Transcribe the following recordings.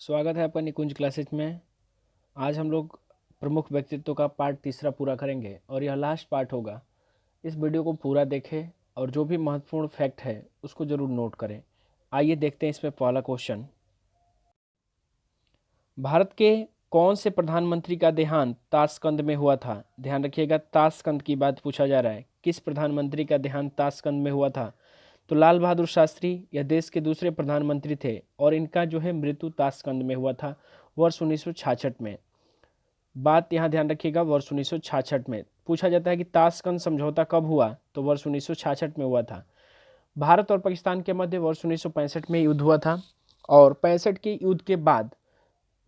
स्वागत है आपका निकुंज क्लासेज में। आज हम लोग प्रमुख व्यक्तित्व का पार्ट तीसरा पूरा करेंगे और यह लास्ट पार्ट होगा। इस वीडियो को पूरा देखें और जो भी महत्वपूर्ण फैक्ट है उसको ज़रूर नोट करें। आइए देखते हैं इसमें पहला क्वेश्चन। भारत के कौन से प्रधानमंत्री का देहांत ताशकंद में हुआ था? ध्यान रखिएगा, ताशकंद की बात पूछा जा रहा है। किस प्रधानमंत्री का देहांत ताशकंद में हुआ था? तो लाल बहादुर शास्त्री यह देश के दूसरे प्रधानमंत्री थे और इनका जो है मृत्यु ताशकंद में हुआ था वर्ष 1966 में। बात यहाँ ध्यान रखिएगा, वर्ष 1966 में पूछा जाता है कि ताशकंद समझौता कब हुआ? तो वर्ष 1966 में हुआ था। भारत और पाकिस्तान के मध्य वर्ष 1965 में युद्ध हुआ था और 65 के युद्ध के बाद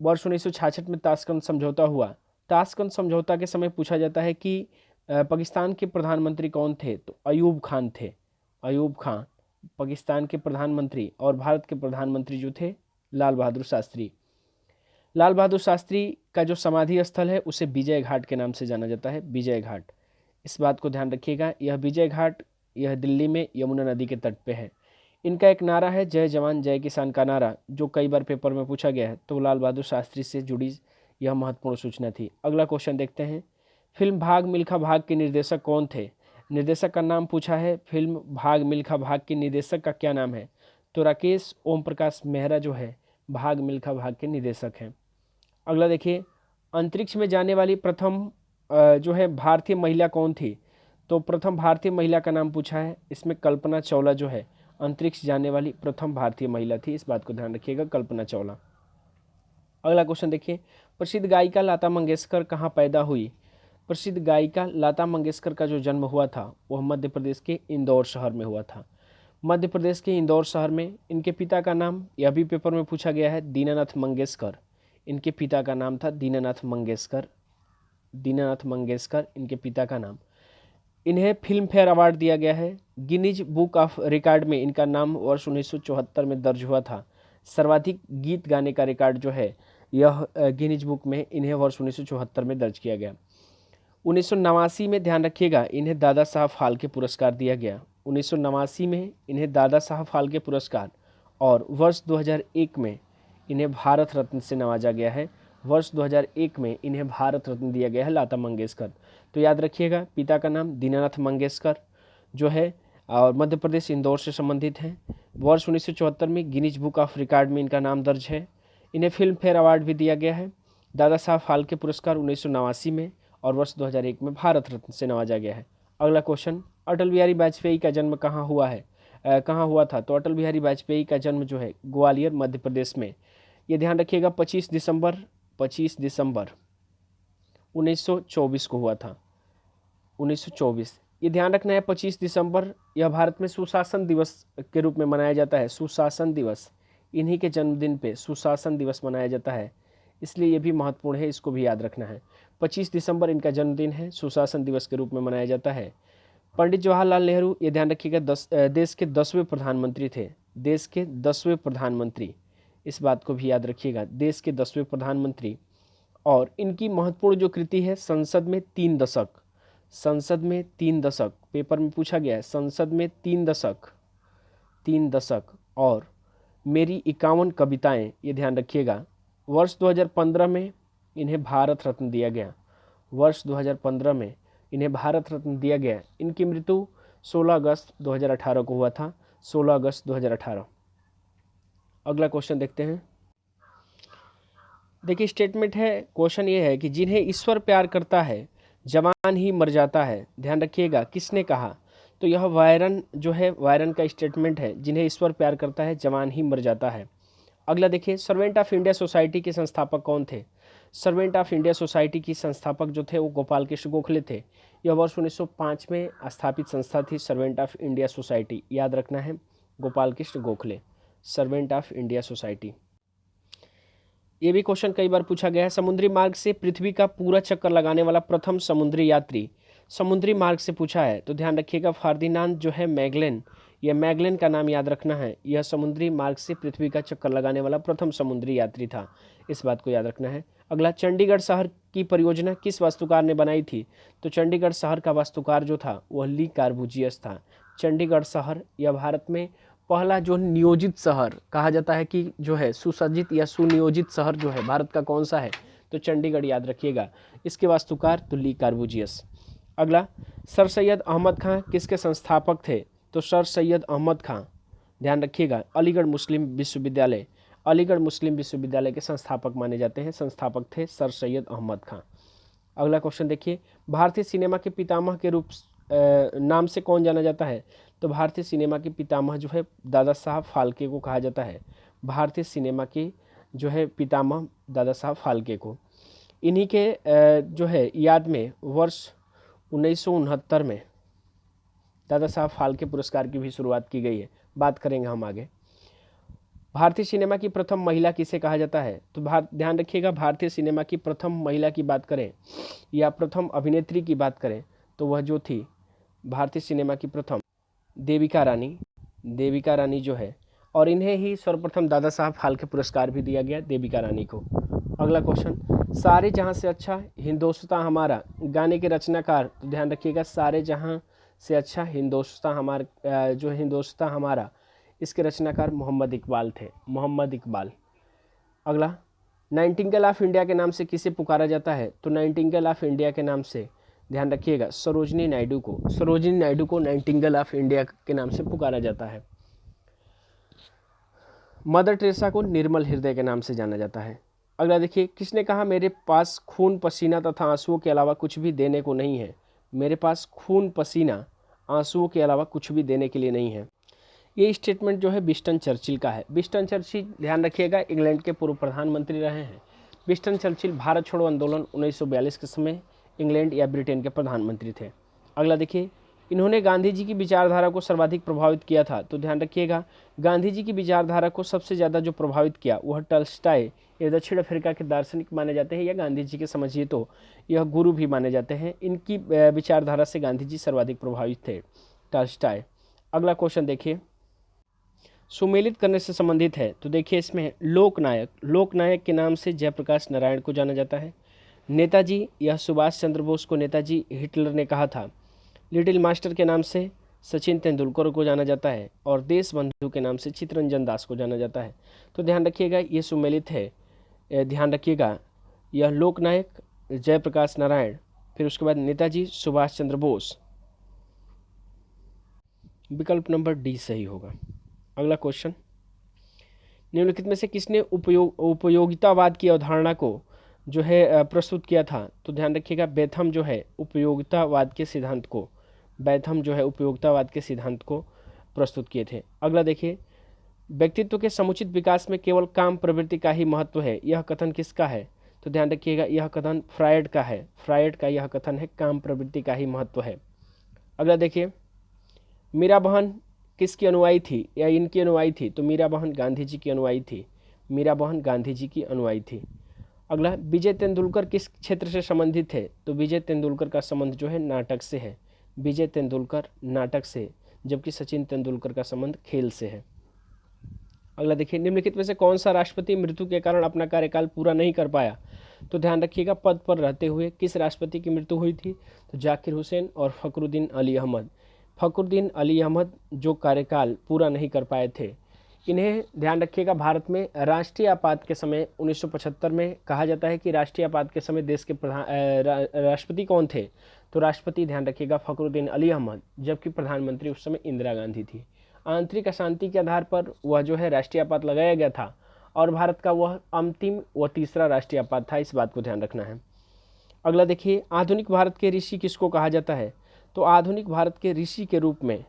वर्ष 1966 में ताशकंद समझौता हुआ। ताशकंद समझौता के समय पूछा जाता है कि पाकिस्तान के प्रधानमंत्री कौन थे? तो अयूब खान थे। अयूब खान पाकिस्तान के प्रधानमंत्री और भारत के प्रधानमंत्री जो थे लाल बहादुर शास्त्री। लाल बहादुर शास्त्री का जो समाधि स्थल है उसे विजय घाट के नाम से जाना जाता है, विजय घाट। इस बात को ध्यान रखिएगा, यह विजय घाट यह दिल्ली में यमुना नदी के तट पे है। इनका एक नारा है जय जवान जय किसान का नारा, जो कई बार पेपर में पूछा गया है। तो लाल बहादुर शास्त्री से जुड़ी यह महत्वपूर्ण सूचना थी। अगला क्वेश्चन देखते हैं। फिल्म भाग मिल्खा भाग के निर्देशक कौन थे? निर्देशक का नाम पूछा है। फिल्म भाग मिल्खा भाग के निर्देशक का क्या नाम है? तो राकेश ओम प्रकाश मेहरा जो है भाग मिल्खा भाग के निर्देशक हैं। अगला देखिए, अंतरिक्ष में जाने वाली प्रथम जो है भारतीय महिला कौन थी? तो प्रथम भारतीय महिला का नाम पूछा है। इसमें कल्पना चावला जो है अंतरिक्ष जाने वाली प्रथम भारतीय महिला थी। इस बात को ध्यान रखिएगा, कल्पना चावला। अगला क्वेश्चन देखिए, प्रसिद्ध गायिका लता मंगेशकर कहाँ पैदा हुई? प्रसिद्ध गायिका लता मंगेशकर का जो जन्म हुआ था वह मध्य प्रदेश के इंदौर शहर में हुआ था। मध्य प्रदेश के इंदौर शहर में। इनके पिता का नाम यह भी पेपर में पूछा गया है, दीनानाथ मंगेशकर। इनके पिता का नाम था दीनानाथ मंगेशकर। दीनानाथ मंगेशकर इनके पिता का नाम। इन्हें फिल्म फेयर अवार्ड दिया गया है। गिनीज बुक ऑफ रिकॉर्ड में इनका नाम वर्ष 1974 में दर्ज हुआ था। सर्वाधिक गीत गाने का रिकॉर्ड जो है यह गिनीज बुक में इन्हें वर्ष 1974 में दर्ज किया गया। 1989 में ध्यान रखिएगा इन्हें दादा साहब फाल्के पुरस्कार दिया गया। 1989 में इन्हें दादा साहब फाल्के पुरस्कार और वर्ष 2001 में इन्हें भारत रत्न से नवाजा गया है। वर्ष 2001 में इन्हें भारत रत्न दिया गया है लता मंगेशकर। तो याद रखिएगा, पिता का नाम दीनानाथ मंगेशकर जो है और मध्य प्रदेश इंदौर से संबंधित हैं। वर्ष 1974 में गिनीज बुक ऑफ रिकॉर्ड में इनका नाम दर्ज है। इन्हें फिल्म फेयर अवार्ड भी दिया गया है। दादा साहब फाल्के पुरस्कार 1989 में और वर्ष 2001 में भारत रत्न से नवाजा गया है। अगला क्वेश्चन, अटल बिहारी वाजपेयी का जन्म कहाँ हुआ है? कहाँ हुआ था? तो अटल बिहारी वाजपेयी का जन्म जो है ग्वालियर मध्य प्रदेश में। ये ध्यान रखिएगा 25 दिसंबर 1924 को हुआ था। 1924 ये ध्यान रखना है। 25 दिसंबर यह भारत में सुशासन दिवस के रूप में मनाया जाता है। सुशासन दिवस, इन्हीं के जन्मदिन पे सुशासन दिवस मनाया जाता है, इसलिए ये भी महत्वपूर्ण है, इसको भी याद रखना है। 25 दिसंबर इनका जन्मदिन है, सुशासन दिवस के रूप में मनाया जाता है। पंडित जवाहरलाल नेहरू ये ध्यान रखिएगा देश के 10वें प्रधानमंत्री थे। देश के 10वें प्रधानमंत्री, इस बात को भी याद रखिएगा, देश के 10वें प्रधानमंत्री। और इनकी महत्वपूर्ण जो कृति है संसद में 3 दशक। संसद में 3 दशक पेपर में पूछा गया है। संसद में 3 दशक, 3 दशक और मेरी 51 कविताएं, ये ध्यान रखिएगा। वर्ष 2015 में इन्हें भारत रत्न दिया गया। वर्ष 2015 में इन्हें भारत रत्न दिया गया। इनकी मृत्यु 16 अगस्त 2018 को हुआ था, 16 अगस्त 2018। अगला क्वेश्चन देखते हैं। देखिए स्टेटमेंट है, क्वेश्चन ये है कि जिन्हें ईश्वर प्यार करता है जवान ही मर जाता है। ध्यान रखिएगा किसने कहा? तो यह वायरन जो है, वायरन का स्टेटमेंट है, जिन्हें ईश्वर प्यार करता है जवान ही मर जाता है। अगला देखिए, सर्वेंट ऑफ इंडिया सोसाइटी के संस्थापक कौन थे? सर्वेंट ऑफ इंडिया सोसाइटी की संस्थापक जो थे वो गोपाल कृष्ण गोखले थे। यह वर्ष 1905 में स्थापित संस्था थी सर्वेंट ऑफ इंडिया सोसाइटी, याद रखना है, Gopal Krishna Gokhale, servant of India society. ये भी क्वेश्चन कई बार पूछा गया है। समुद्री मार्ग से पृथ्वी का पूरा चक्कर लगाने वाला प्रथम समुद्री यात्री, समुद्री मार्ग से पूछा है तो ध्यान रखिएगा फर्दिनांद जो है मैगलेन, यह मैगलेन का नाम याद रखना है। यह समुद्री मार्ग से पृथ्वी का चक्कर लगाने वाला प्रथम समुद्री यात्री था, इस बात को याद रखना है। अगला, चंडीगढ़ शहर की परियोजना किस वास्तुकार ने बनाई थी? तो चंडीगढ़ शहर का वास्तुकार जो था वह ली कार्बूजियस था। चंडीगढ़ शहर यह भारत में पहला जो नियोजित शहर कहा जाता है कि जो है सुसज्जित या सुनियोजित शहर जो है भारत का कौन सा है, तो चंडीगढ़ याद रखिएगा। इसके वास्तुकार तो ली कार्बूजियस। अगला, सर सैयद अहमद खां किसके संस्थापक थे, तो सर सैयद अहमद खां ध्यान रखिएगा अलीगढ़ मुस्लिम विश्वविद्यालय, अलीगढ़ मुस्लिम विश्वविद्यालय के संस्थापक माने जाते हैं, संस्थापक थे सर सैयद अहमद खां। अगला क्वेश्चन देखिए, भारतीय सिनेमा के पितामह के रूप नाम से कौन जाना जाता है, तो भारतीय सिनेमा के पितामह जो है दादा साहब फाल्के को कहा जाता है। भारतीय सिनेमा के जो है पितामह दादा साहब फाल्के को। इन्हीं के जो है याद में वर्ष 1969 में दादा साहब फाल्के पुरस्कार की भी शुरुआत की गई है, बात करेंगे हम आगे। भारतीय सिनेमा की प्रथम महिला किसे कहा जाता है, तो ध्यान रखिएगा भारतीय सिनेमा की प्रथम महिला की बात करें या प्रथम अभिनेत्री की बात करें तो वह जो थी भारतीय सिनेमा की प्रथम देविका रानी जो है, और इन्हें ही सर्वप्रथम दादा साहब फाल्के पुरस्कार भी दिया गया देविका रानी को। अगला क्वेश्चन, सारे जहां से अच्छा हिंदोस्तां हमारा गाने के रचनाकार, तो ध्यान रखिएगा सारे जहां से अच्छा हिंदोस्तां हमारा जो हिंदोस्तां हमारा, इसके रचनाकार मोहम्मद इकबाल थे, मोहम्मद इकबाल। अगला, नाइटिंगेल ऑफ इंडिया के नाम से किसे पुकारा जाता है, तो नाइटिंगेल ऑफ इंडिया के नाम से ध्यान रखिएगा सरोजिनी नायडू को नाइटिंगेल ऑफ इंडिया के नाम से पुकारा जाता है। मदर टेरेसा को निर्मल हृदय के नाम से जाना जाता है। अगला देखिए, किसने कहा मेरे पास खून पसीना तथा आंसुओं के अलावा कुछ भी देने को नहीं है, मेरे पास खून पसीना आंसुओं के अलावा कुछ भी देने के लिए नहीं है। ये स्टेटमेंट जो है विंस्टन चर्चिल का है। विंस्टन चर्चिल ध्यान रखिएगा इंग्लैंड के पूर्व प्रधानमंत्री रहे हैं। विंस्टन चर्चिल भारत छोड़ो आंदोलन 1942 के समय इंग्लैंड या ब्रिटेन के प्रधानमंत्री थे। अगला देखिए, इन्होंने गांधी जी की विचारधारा को सर्वाधिक प्रभावित किया था, तो ध्यान रखिएगा गांधी जी की विचारधारा को सबसे ज़्यादा जो प्रभावित किया वह टॉल्स्टॉय, ये दक्षिण अफ्रीका के दार्शनिक माने जाते हैं या गांधी जी के समझिए तो यह गुरु भी माने जाते हैं। इनकी विचारधारा से गांधी जी सर्वाधिक प्रभावित थे, टॉल्स्टॉय। अगला क्वेश्चन देखिए, सुमेलित करने से संबंधित है, तो देखिए इसमें लोकनायक के नाम से जयप्रकाश नारायण को जाना जाता है। नेताजी, यह सुभाष चंद्र बोस को नेताजी हिटलर ने कहा था। लिटिल मास्टर के नाम से सचिन तेंदुलकर को जाना जाता है, और देश बंधु के नाम से चित्तरंजन दास को जाना जाता है। तो ध्यान रखिएगा ये सुमेलित है, ध्यान रखिएगा यह लोकनायक जयप्रकाश नारायण, फिर उसके बाद नेताजी सुभाष चंद्र बोस, विकल्प नंबर डी सही होगा। अगला क्वेश्चन, निम्नलिखित में से किसने उपयोगितावाद की अवधारणा को जो है प्रस्तुत किया था, तो ध्यान रखिएगा बेथम जो है उपयोगितावाद के सिद्धांत को प्रस्तुत किए थे। अगला देखिए, व्यक्तित्व के समुचित विकास में केवल काम प्रवृत्ति का ही महत्व है, यह कथन किसका है, तो ध्यान रखिएगा यह कथन फ्रायड का है। फ्रायड का यह कथन है काम प्रवृत्ति का ही महत्व है। अगला देखिए, मीरा बहन किसकी अनुयायी थी या इनकी अनुयायी थी, तो मीरा बहन गांधी जी की अनुयायी थी। अगला, विजय तेंदुलकर किस क्षेत्र से संबंधित है, तो विजय तेंदुलकर का संबंध जो है नाटक से है, विजय तेंदुलकर नाटक से, जबकि सचिन तेंदुलकर का संबंध खेल से है। अगला देखिए, निम्नलिखित में से कौन सा राष्ट्रपति मृत्यु के कारण अपना कार्यकाल पूरा नहीं कर पाया, तो ध्यान रखिएगा पद पर रहते हुए किस राष्ट्रपति की मृत्यु हुई थी, तो जाकिर हुसैन और फखरुद्दीन अली अहमद जो कार्यकाल पूरा नहीं कर पाए थे। इन्हें ध्यान रखिएगा भारत में राष्ट्रीय आपात के समय 1975 में कहा जाता है कि राष्ट्रीय आपात के समय देश के राष्ट्रपति कौन थे, तो राष्ट्रपति ध्यान रखिएगा फखरुद्दीन अली अहमद, जबकि प्रधानमंत्री उस समय इंदिरा गांधी थी। आंतरिक अशांति के आधार पर वह जो है राष्ट्रीय आपात लगाया गया था, और भारत का वह अंतिम व तीसरा राष्ट्रीय आपात था, इस बात को ध्यान रखना है। अगला देखिए, आधुनिक भारत के ऋषि किसको कहा जाता है, तो आधुनिक भारत के ऋषि के रूप में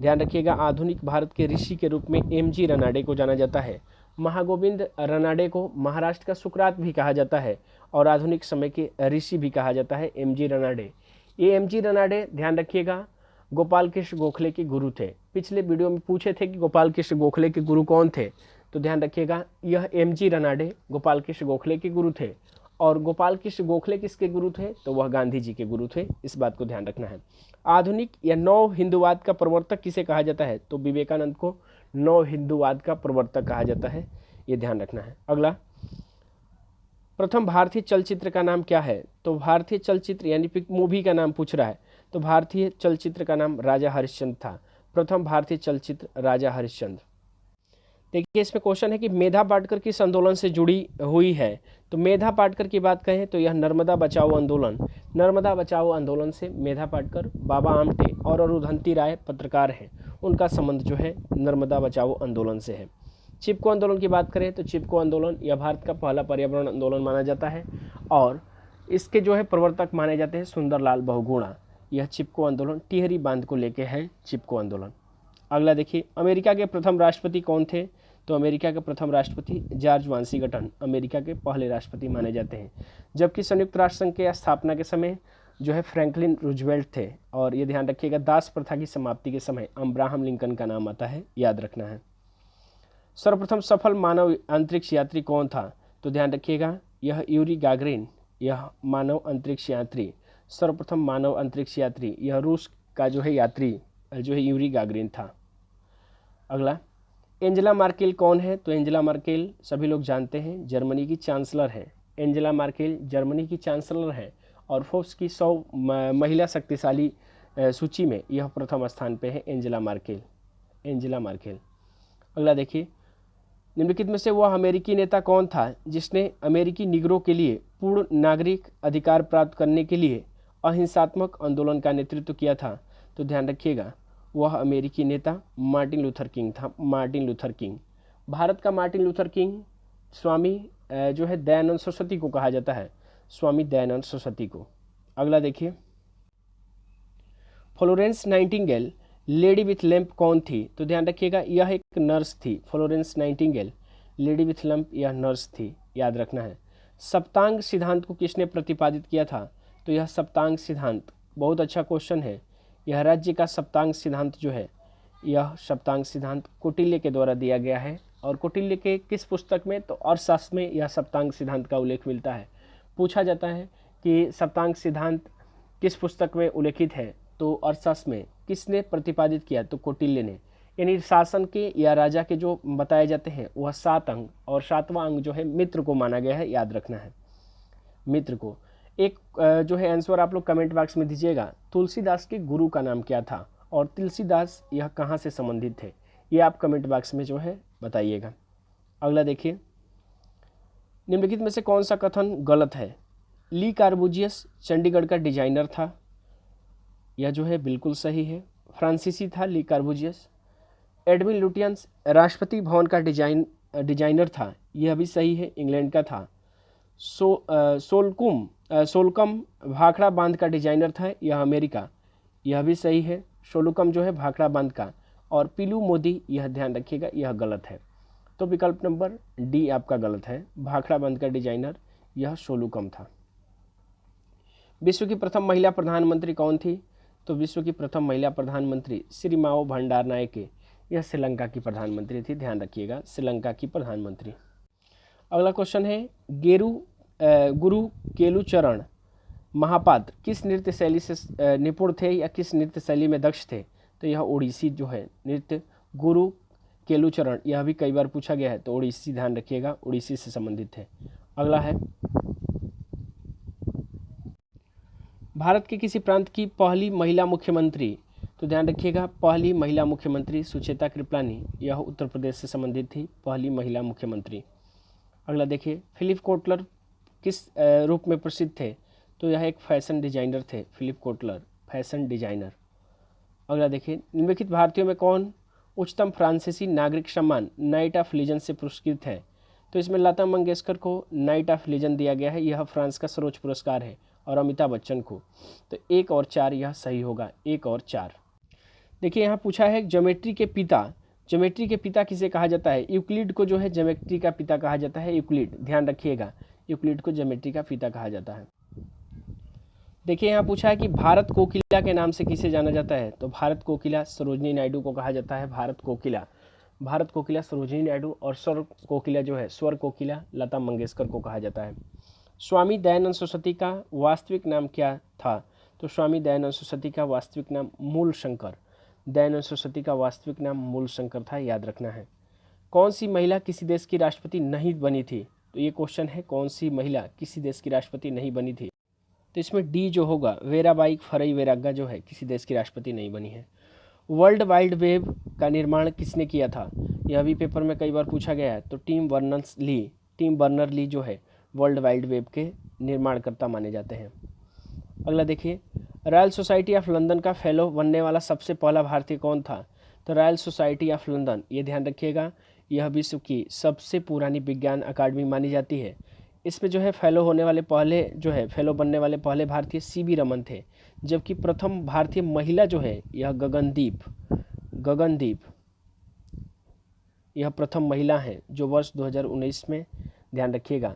ध्यान रखिएगा आधुनिक भारत के ऋषि के रूप में एमजी रनाडे को जाना जाता है। महागोविंद रनाडे को महाराष्ट्र का सुकरात भी कहा जाता है और आधुनिक समय के ऋषि भी कहा जाता है एमजी रनाडे। ये एमजी रनाडे ध्यान रखिएगा गोपाल कृष्ण गोखले के गुरु थे। पिछले वीडियो में पूछे थे कि गोपाल कृष्ण गोखले के गुरु कौन थे, तो ध्यान रखिएगा यह एमजी रनाडे गोपाल कृष्ण गोखले के गुरु थे। और गोपाल कृष्ण गोखले किसके गुरु थे, तो वह गांधी जी के गुरु थे, इस बात को ध्यान रखना है। आधुनिक या नव हिंदुवाद का प्रवर्तक किसे कहा जाता है, तो विवेकानंद को नव हिंदुवाद का प्रवर्तक कहा जाता है, ये ध्यान रखना है। अगला, प्रथम भारतीय चलचित्र का नाम क्या है, तो भारतीय चलचित्र यानी मूवी का नाम पूछ रहा है, तो भारतीय चलचित्र का नाम राजा हरिश्चंद्र था। प्रथम भारतीय चलचित्र राजा हरिश्चंद्र। देखिए इसमें क्वेश्चन है कि मेधा पाटकर किस आंदोलन से जुड़ी हुई है। तो मेधा पाटकर की बात कहें तो यह नर्मदा बचाओ आंदोलन, नर्मदा बचाओ आंदोलन से मेधा पाटकर, बाबा आमटे और रुधंती राय पत्रकार हैं, उनका संबंध जो है नर्मदा बचाओ आंदोलन से है। चिपको आंदोलन की बात करें तो चिपको आंदोलन यह भारत का पहला पर्यावरण आंदोलन माना जाता है और इसके जो है प्रवर्तक माने जाते हैं सुंदरलाल बहुगुणा। यह चिपको आंदोलन टिहरी बांध को लेके है चिपको आंदोलन। अगला देखिए, अमेरिका के प्रथम राष्ट्रपति कौन थे। तो अमेरिका के प्रथम राष्ट्रपति जॉर्ज वाशिंगटन अमेरिका के पहले राष्ट्रपति माने जाते हैं, जबकि संयुक्त राष्ट्र संघ के स्थापना के समय जो है फ्रैंकलिन रूजवेल्ट थे। और ये ध्यान रखिएगा, दास प्रथा की समाप्ति के समय अब्राहम लिंकन का नाम आता है, याद रखना है। सर्वप्रथम सफल मानव अंतरिक्ष यात्री कौन था। तो ध्यान रखिएगा, यह यूरी गागरिन, यह मानव अंतरिक्ष यात्री, सर्वप्रथम मानव अंतरिक्ष यात्री यह रूस का जो है यात्री जो है यूरी गागरिन था। अगला, एंजेला मार्केल कौन है। तो एंजेला मार्केल सभी लोग जानते हैं जर्मनी की चांसलर है। एंजेला मार्केल जर्मनी की चांसलर है और फोर्ब्स की 100 महिला शक्तिशाली सूची में यह प्रथम स्थान पे है एंजेला मार्केल, एंजेला मार्केल। अगला देखिए, निम्नलिखित में से वह अमेरिकी नेता कौन था जिसने अमेरिकी निगरों के लिए पूर्ण नागरिक अधिकार प्राप्त करने के लिए अहिंसात्मक आंदोलन का नेतृत्व किया था। तो ध्यान रखिएगा, वह अमेरिकी नेता मार्टिन लूथर किंग था, मार्टिन लूथर किंग। भारत का मार्टिन लूथर किंग स्वामी जो है दयानंद सरस्वती को कहा जाता है, स्वामी दयानंद सरस्वती को। अगला देखिए, Florence Nightingale lady with lamp कौन थी। तो ध्यान रखिएगा, यह एक नर्स थी। Florence Nightingale lady with lamp यह नर्स थी, याद रखना है। सप्तांग सिद्धांत को किसने प्रतिपादित किया था। तो यह सप्तांग सिद्धांत बहुत अच्छा क्वेश्चन है। यह राज्य का सप्तांग सिद्धांत जो है, यह सप्तांग सिद्धांत कौटिल्य के द्वारा दिया गया है। और कौटिल्य के किस पुस्तक में। तो अर्थशास्त्र में यह सप्तांग सिद्धांत का उल्लेख मिलता है। पूछा जाता है कि सप्तांग सिद्धांत किस पुस्तक में उल्लेखित है। तो अर्थशास्त्र में किसने प्रतिपादित किया। तो कौटिल्य ने। यानी शासन के या राजा के जो बताए जाते हैं वह 7 अंग, और 7वां अंग जो है मित्र को माना गया है, याद रखना है, मित्र को। एक जो है आंसर आप लोग कमेंट बॉक्स में दीजिएगा, तुलसीदास के गुरु का नाम क्या था और तुलसीदास यह कहाँ से संबंधित थे, ये आप कमेंट बॉक्स में जो है बताइएगा। अगला देखिए, निम्नलिखित में से कौन सा कथन गलत है। ली कार्बूजियस चंडीगढ़ का डिजाइनर था, यह जो है बिल्कुल सही है, फ्रांसीसी था ली कार्बूजियस। एडविन लुटियंस राष्ट्रपति भवन का डिजाइनर था, यह भी सही है, इंग्लैंड का था। सोलकम भाखड़ा बांध का डिजाइनर था, यह अमेरिका, यह भी सही है, सोलुकम जो है भाखड़ा बांध का। और पीलू मोदी, यह ध्यान रखिएगा, यह गलत है। तो विकल्प नंबर डी आपका गलत है, भाखड़ा बांध का डिजाइनर यह सोलुकम था। विश्व की प्रथम महिला प्रधानमंत्री कौन थी। तो विश्व की प्रथम महिला प्रधानमंत्री श्री माओ भंडारनायके, यह श्रीलंका की प्रधानमंत्री थी, ध्यान रखिएगा, श्रीलंका की प्रधानमंत्री। अगला क्वेश्चन है, गुरु केलुचरण महापात्र किस नृत्य शैली से निपुण थे या किस नृत्य शैली में दक्ष थे। तो यह ओडिसी जो है नृत्य गुरु केलुचरण, यह भी कई बार पूछा गया है, तो ओडिसी ध्यान रखिएगा, ओडिसी से संबंधित है। अगला है, भारत के किसी प्रांत की पहली महिला मुख्यमंत्री। तो ध्यान रखिएगा, पहली महिला मुख्यमंत्री सुचेता कृपलानी, यह उत्तर प्रदेश से संबंधित थी, पहली महिला मुख्यमंत्री। अगला देखिए, फिलिप कोटलर किस रूप में प्रसिद्ध थे। तो यह एक फैशन डिजाइनर थे, फिलिप कोटलर फैशन डिजाइनर। अगला देखिए, निम्नलिखित भारतीयों में कौन उच्चतम फ्रांसीसी नागरिक सम्मान नाइट ऑफ लीजन से पुरस्कृत है। तो इसमें लता मंगेशकर को नाइट ऑफ लीजन दिया गया है, यह फ्रांस का सर्वोच्च पुरस्कार है, और अमिताभ बच्चन को। तो 1 और 4 यह सही होगा, 1 और 4। देखिए यहाँ पूछा है ज्योमेट्री के पिता, ज्योमेट्री के पिता किसे कहा जाता है। यूक्लिड को जो है ज्योमेट्री का पिता कहा जाता है, यूक्लिड, ध्यान रखिएगा, यूक्लिड को ज्योमेट्री का पिता कहा जाता है। देखिए यहाँ पूछा है कि भारत कोकिला के नाम से किसे जाना जाता है। तो भारत कोकिला सरोजिनी नायडू को कहा जाता है, भारत कोकिला, भारत कोकिला सरोजिनी नायडू। और स्वर कोकिला जो है, स्वर कोकिला लता मंगेशकर को कहा जाता है। स्वामी दयानंद सरस्वती का वास्तविक नाम क्या था। तो स्वामी दयानंद सरस्वती का वास्तविक नाम मूल शंकर, दयानंद सरस्वती का वास्तविक नाम मूल शंकर था, याद रखना है। कौन सी महिला किसी देश की राष्ट्रपति नहीं बनी थी। तो ये क्वेश्चन है, कौन सी महिला किसी देश की राष्ट्रपति नहीं बनी थी। तो इसमें डी जो होगा, वेराबाई फरई वेराग्गा जो है किसी देश की राष्ट्रपति नहीं बनी है। वर्ल्ड वाइड वेब का निर्माण किसने किया था? यह भी पेपर में कई बार पूछा गया है। तो टिम बर्नर ली जो है वर्ल्ड वाइड वेब के निर्माणकर्ता माने जाते हैं। अगला देखिए, रॉयल सोसाइटी ऑफ लंदन का फेलो बनने वाला सबसे पहला भारतीय कौन था? तो रॉयल सोसाइटी ऑफ लंदन, ये ध्यान रखिएगा, यह विश्व की सबसे पुरानी विज्ञान अकादमी मानी जाती है। इसमें जो है फेलो बनने वाले पहले भारतीय सीवी रमन थे, जबकि प्रथम भारतीय महिला जो है यह गगनदीप यह प्रथम महिला हैं जो वर्ष 2019 में, ध्यान रखिएगा,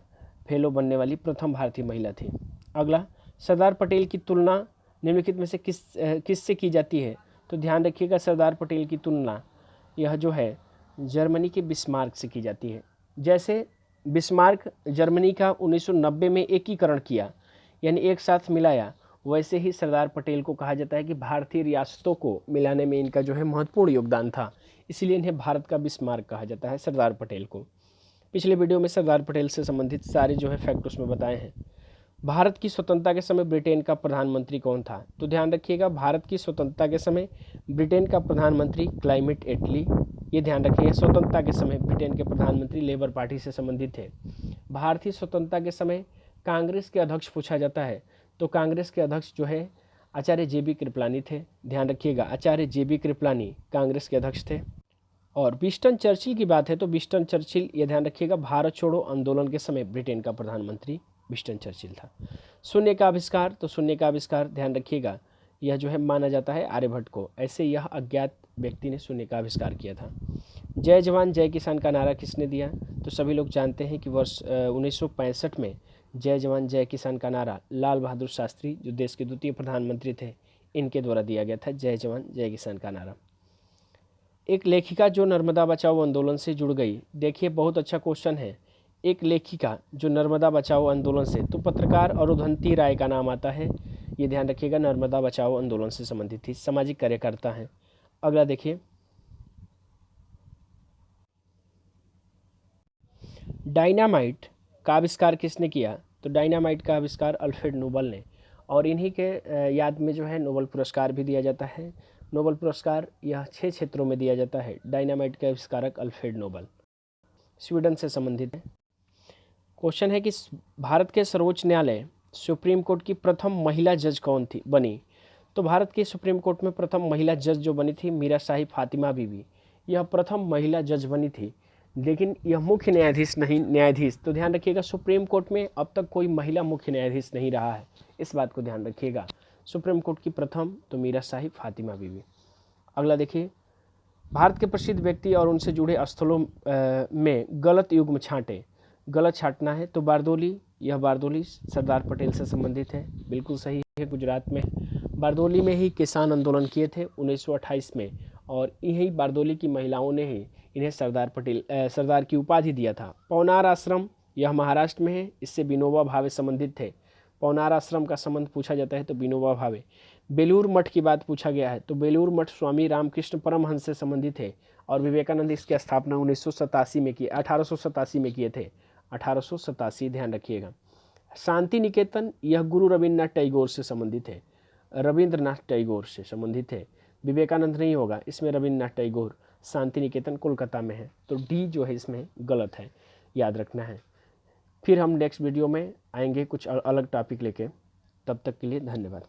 फेलो बनने वाली प्रथम भारतीय महिला थी। अगला, सरदार पटेल की तुलना निम्नलिखित में से किससे की जाती है? तो ध्यान रखिएगा, सरदार पटेल की तुलना यह जो है जर्मनी के बिस्मार्क से की जाती है। जैसे बिस्मार्क जर्मनी का 1990 में एकीकरण किया, यानी एक साथ मिलाया, वैसे ही सरदार पटेल को कहा जाता है कि भारतीय रियासतों को मिलाने में इनका जो है महत्वपूर्ण योगदान था, इसीलिए इन्हें भारत का बिस्मार्क कहा जाता है सरदार पटेल को। पिछले वीडियो में सरदार पटेल से संबंधित सारे जो है फैक्ट उसमें बताए हैं। भारत की स्वतंत्रता के समय ब्रिटेन का प्रधानमंत्री कौन था? तो ध्यान रखिएगा, भारत की स्वतंत्रता के समय ब्रिटेन का प्रधानमंत्री क्लाइमेट एटली, ये ध्यान रखिएगा, स्वतंत्रता के समय ब्रिटेन के प्रधानमंत्री लेबर पार्टी से संबंधित थे। भारतीय स्वतंत्रता के समय कांग्रेस के अध्यक्ष पूछा जाता है, तो कांग्रेस के अध्यक्ष जो है आचार्य JB कृपलानी थे। ध्यान रखिएगा, आचार्य JB कृपलानी कांग्रेस के अध्यक्ष थे। और विंस्टन चर्चिल की बात है तो विंस्टन चर्चिल, ये ध्यान रखिएगा, भारत छोड़ो आंदोलन के समय ब्रिटेन का प्रधानमंत्री विंस्टन चर्चिल था। शून्य का आविष्कार, तो शून्य का आविष्कार ध्यान रखिएगा, यह जो है माना जाता है आर्यभट्ट को। ऐसे यह अज्ञात व्यक्ति ने शून्य का आविष्कार किया था। जय जवान जय किसान का नारा किसने दिया? तो सभी लोग जानते हैं कि वर्ष 1965 में जय जवान जय किसान का नारा लाल बहादुर शास्त्री, जो देश के द्वितीय प्रधानमंत्री थे, इनके द्वारा दिया गया था जय जवान जय किसान का नारा। एक लेखिका जो नर्मदा बचाओ आंदोलन से जुड़ गई, देखिए बहुत अच्छा क्वेश्चन है। एक लेखिका जो नर्मदा बचाओ आंदोलन से, तो पत्रकार अरुंधति राय का नाम आता है, ये ध्यान रखिएगा, नर्मदा बचाओ आंदोलन से संबंधित थी, सामाजिक कार्यकर्ता हैं। अगला देखिए, डायनामाइट का आविष्कार किसने किया? तो डायनामाइट का आविष्कार अल्फ्रेड नोबल ने, और इन्हीं के याद में जो है नोबल पुरस्कार भी दिया जाता है। नोबल पुरस्कार यह 6 क्षेत्रों में दिया जाता है। डायनामाइट के आविष्कारक अल्फ्रेड नोबल, स्वीडन से संबंधित है। क्वेश्चन है कि भारत के सर्वोच्च न्यायालय सुप्रीम कोर्ट की प्रथम महिला जज कौन थी बनी? तो भारत के सुप्रीम कोर्ट में प्रथम महिला जज जो बनी थी मीरा साहिब फातिमा बीबी, यह प्रथम महिला जज बनी थी, लेकिन यह मुख्य न्यायाधीश नहीं, न्यायाधीश। तो ध्यान रखिएगा, सुप्रीम कोर्ट में अब तक कोई महिला मुख्य न्यायाधीश नहीं रहा है, इस बात को ध्यान रखिएगा। सुप्रीम कोर्ट की प्रथम तो मीरा साहिब फातिमा बीबी। अगला देखिए, भारत के प्रसिद्ध व्यक्ति और उनसे जुड़े स्थलों में गलत युग्म छांटे, गलत छांटना है तो बारदोली, यह बारदोली सरदार पटेल से संबंधित है, बिल्कुल सही है, गुजरात में। बारदोली में ही किसान आंदोलन किए थे 1928 में, और यही बारदोली की महिलाओं ने ही इन्हें सरदार की उपाधि दिया था। पौनार आश्रम, यह महाराष्ट्र में है, इससे विनोबा भावे संबंधित थे। पौनार आश्रम का संबंध पूछा जाता है तो विनोबा भावे। बेलूर मठ की बात पूछा गया है तो बेलूर मठ स्वामी रामकृष्ण परमहंस से संबंधित है, और विवेकानंद इसकी स्थापना 1987 में की, 1887 में किए थे, 1887, ध्यान रखिएगा। शांति निकेतन, यह गुरु रविन्द्रनाथ टैगोर से संबंधित है, रविंद्रनाथ टैगोर से संबंधित है, विवेकानंद नहीं होगा इसमें, रविंद्रनाथ टैगोर। शांति निकेतन कोलकाता में है, तो डी जो है इसमें गलत है, याद रखना है। फिर हम नेक्स्ट वीडियो में आएंगे कुछ अलग टॉपिक लेके, तब तक के लिए धन्यवाद।